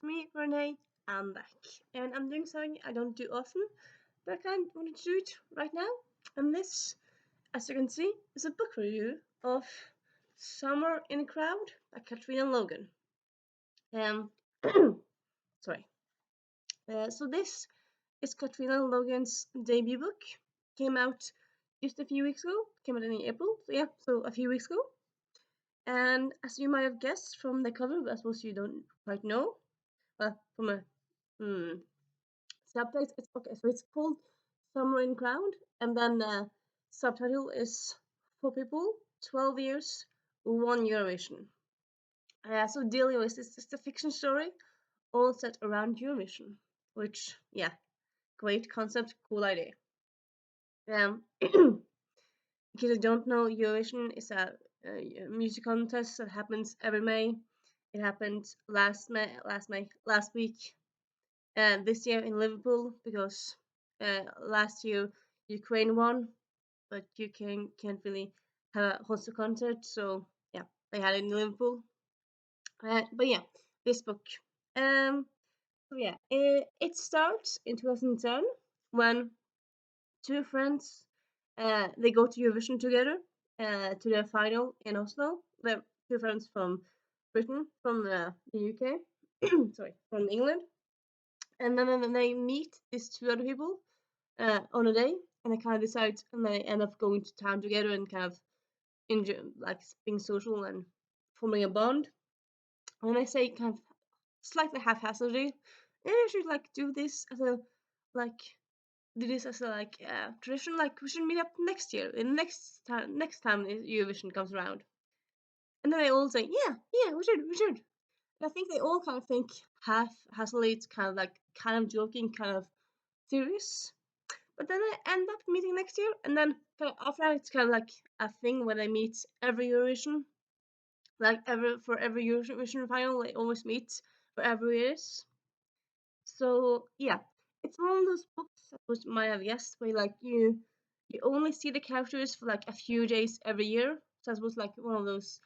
it's me, Renee. I'm back, and I'm doing something I don't do often, but I kind of wanted to do it right now. And this, as you can see, is a book review of Summer in a Crowd by Katrina Logan. Um, sorry. So this is Katrina Logan's debut book. Came out just a few weeks ago. Came out in April. So a few weeks ago. And as you might have guessed from the cover, but I suppose you don't quite know. From a subtext, it's okay. So it's called Summer in Crowd, and then the subtitle is For People 12 Years, One Eurovision. So Delio is just a fiction story, all set around Eurovision, which, yeah, great concept, cool idea. In case you don't know, Eurovision is a music contest that happens every May. It happened last week, and this year in Liverpool because last year Ukraine won, but Ukraine can't really host a concert, so yeah, they had it in Liverpool. But yeah, this book. So yeah, it starts in 2010 when two friends they go to Eurovision together to their final in Oslo. They're two friends from Britain, from the UK, sorry, from England, and then they meet these two other people on a day, and they kind of decide, and they end up going to town together and kind of like being social and forming a bond. And I say kind of slightly haphazardly, maybe I should like do this as a like do this as a tradition. Like we should meet up next year, in next time Eurovision comes around. And then they all say, yeah, we should. And I think they all kind of think haphazardly, it's kind of joking, kind of serious. But then they end up meeting next year, and then after that, it's kind of like a thing where they meet every Eurovision, like every Eurovision final, they always meet for every years. So yeah, it's one of those books which might have guessed where like you only see the characters for like a few days every year. So I suppose like one of those.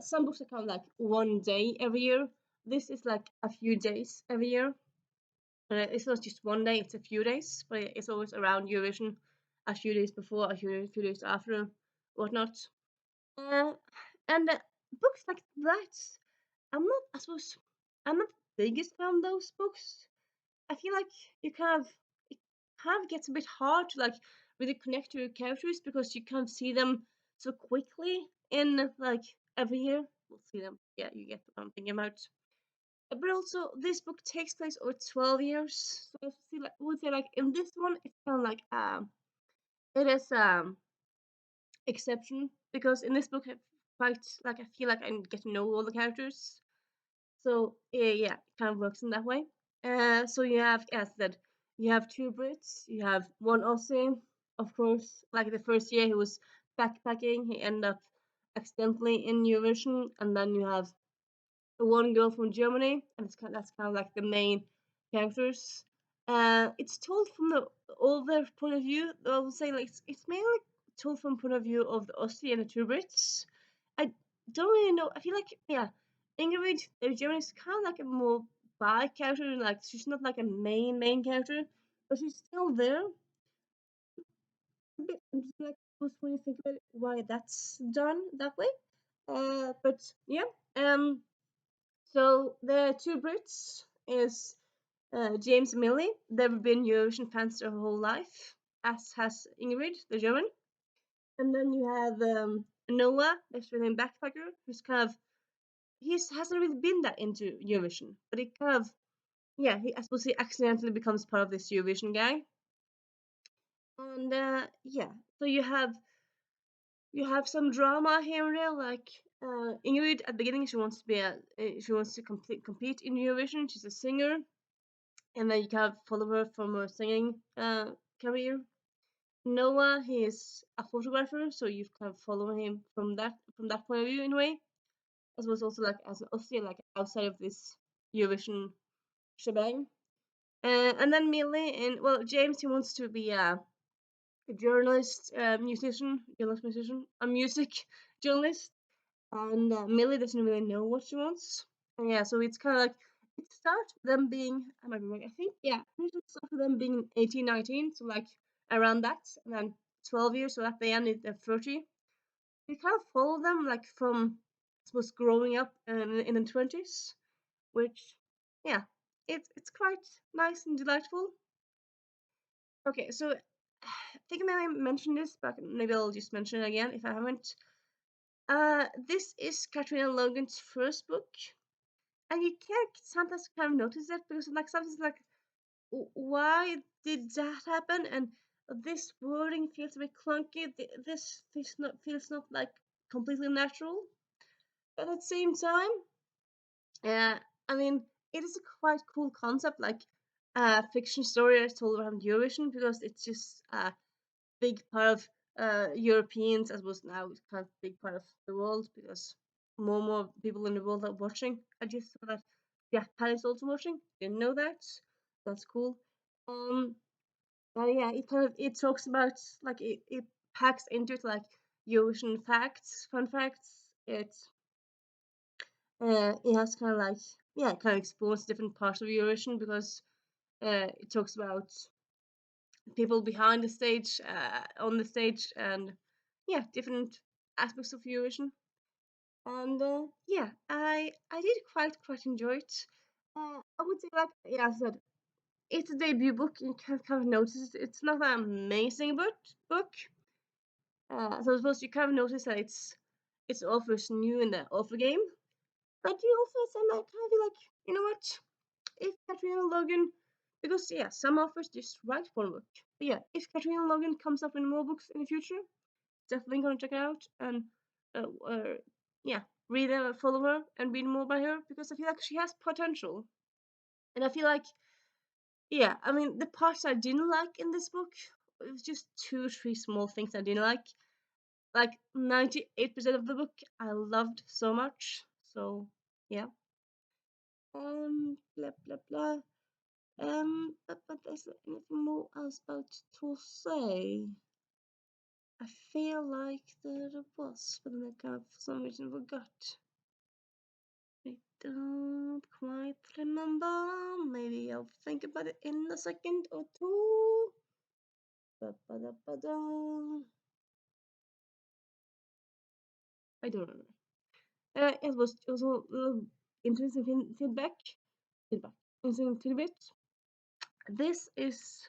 Some books are kind of like one day every year. This is like a few days every year. It's not just one day; it's a few days, but it's always around Eurovision, a few days before, few days after, whatnot. Uh, and books like that, I suppose, I'm not the biggest fan of those books. I feel like you it kind of gets a bit hard to like really connect to your characters because you can't see them so quickly in like every year. We'll see them. Yeah, you get what I'm thinking about. But also, this book takes place over 12 years. So I would say like in this one, it's kind of like it is exception because in this book, I feel like I get to know all the characters. So yeah, it kind of works in that way. So you have, as I said, you have two Brits, you have one Aussie, of course. Like the first year, he was backpacking, he ended up accidentally in Eurovision, and then you have one girl from Germany, and that's kind of like the main characters. It's told from the older point of view. I would say like it's mainly told from point of view of the Aussie and the two Brits. I don't really know. I feel like yeah, Ingrid, the German is kind of like a more by character. Like she's not like a main character, but she's still there. A bit like when you think about it, why that's done that way. But yeah. So the two Brits is James and Millie. They've been Eurovision fans their whole life, as has Ingrid, the German. And then you have Noah, the Australian backpacker, who's kind of hasn't really been that into Eurovision, but he kind of yeah, I suppose he accidentally becomes part of this Eurovision gang. And yeah, so you have some drama here and there, like Ingrid at the beginning she wants to be she wants to compete in Eurovision. She's a singer, and then you kind of follow her from her singing career. Noah, he is a photographer, so you kind of follow him from that point of view in a way. As well as also like as an Austrian, like outside of this Eurovision shebang. And then Millie and well, James he wants to be a journalist, musician, a music journalist, and Millie doesn't really know what she wants. And yeah, so it's kind of like it starts with them being, I might be wrong, I think, yeah, I think it starts with them being 18, 19, so like around that, and then 12 years, so at the end they're 30. You kind of follow them like from, I suppose, growing up in the 20s, which, yeah, it's quite nice and delightful. Okay, so I think I may mention this, but maybe I'll just mention it again if I haven't. This is Katrina Logan's first book, and you can't sometimes kind of notice it because like sometimes like why did that happen? And this wording feels a bit clunky. This feels not like completely natural. But at the same time, uh, I mean, it is a quite cool concept, like fiction story is told around Eurovision because it's just a big part of Europeans, as was now kind of big part of the world because more and more people in the world are watching. I just saw that Japan is also watching. Didn't know that. That's cool. Um, but yeah, it talks about like it packs into it like Eurovision facts, fun facts. It has kind of like kind of explores different parts of Eurovision because it talks about people behind the stage, on the stage, and different aspects of Eurovision. And I did quite enjoy it. I would say like I said, it's a debut book. You can kind of notice it's not an amazing book. So I suppose you kind of notice that it's author's new in the author game. But you also some like kind of feel like, you know what, if Katrina Logan, because some authors just write one book. But yeah, if Katrina Logan comes up with more books in the future, definitely gonna check it out and uh, uh, yeah, read them, follow her, and read more by her because I feel like she has potential. And I feel like I mean the parts I didn't like in this book, it was just two or three small things I didn't like. Like 98% of the book I loved so much. So yeah. Blah blah blah. But is there anything more I was about to say? I feel like there was, but then I kind of for some reason forgot. I don't quite remember. Maybe I'll think about it in a second or two. Ba-ba-da-ba-da. I don't remember. It was a little interesting feedback. Feedback. Interesting tidbit. This is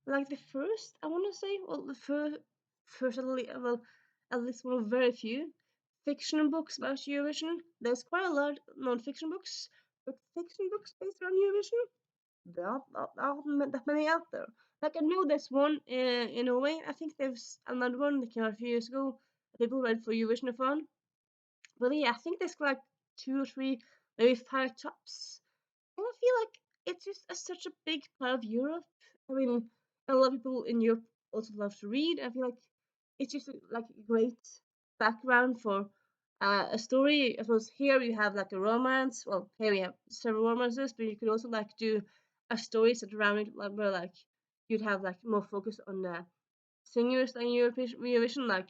like the first, I want to say, well, the first at least one of very few fiction books about Eurovision. There's quite a lot non-fiction books, but fiction books based on Eurovision, there aren't that many out there. Like I know there's one in Norway. I think there's another one that came out a few years ago. People read for Eurovision fun. But yeah, I think there's like two or three, maybe five tops. And I feel like it's just such a big part of Europe. I mean, a lot of people in Europe also love to read. I feel like it's just like a great background for a story. I suppose here you have like a romance. Well, here we have several romances, but you could also like do a story set around it where like you'd have like more focus on the singers than Eurovision, like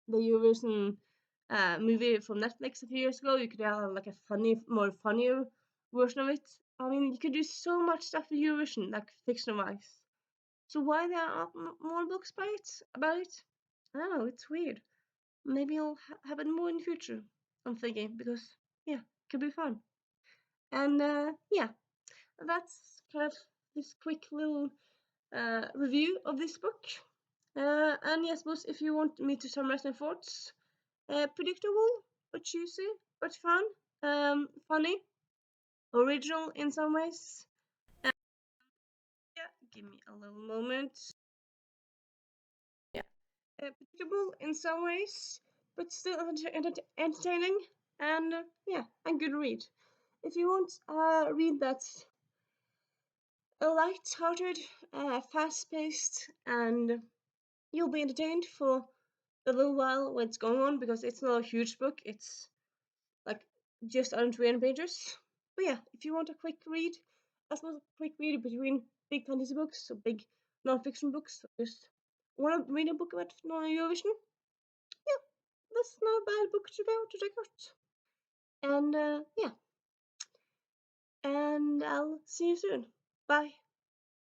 the Eurovision movie from Netflix a few years ago. You could have like a more funnier version of it. I mean, you could do so much stuff with Eurovision, like fiction wise. So why there aren't more books about it? I don't know. It's weird. Maybe I'll have it more in the future. I'm thinking because could be fun. And that's kind of this quick little review of this book. And yes, suppose if you want me to summarize my thoughts, predictable but juicy but fun, funny, original in some ways. Uh, Give me a little moment. Yeah, predictable in some ways, but still entertaining and and good read. If you want a read that's a light-hearted, fast-paced, and you'll be entertained for a little while when it's going on because it's not a huge book. It's like just under 300 pages. But yeah, if you want a quick read, I suppose a quick read between big fantasy books or big non-fiction books, or just want to read a book about Eurovision, yeah, that's not a bad book to check out. And I'll see you soon. Bye.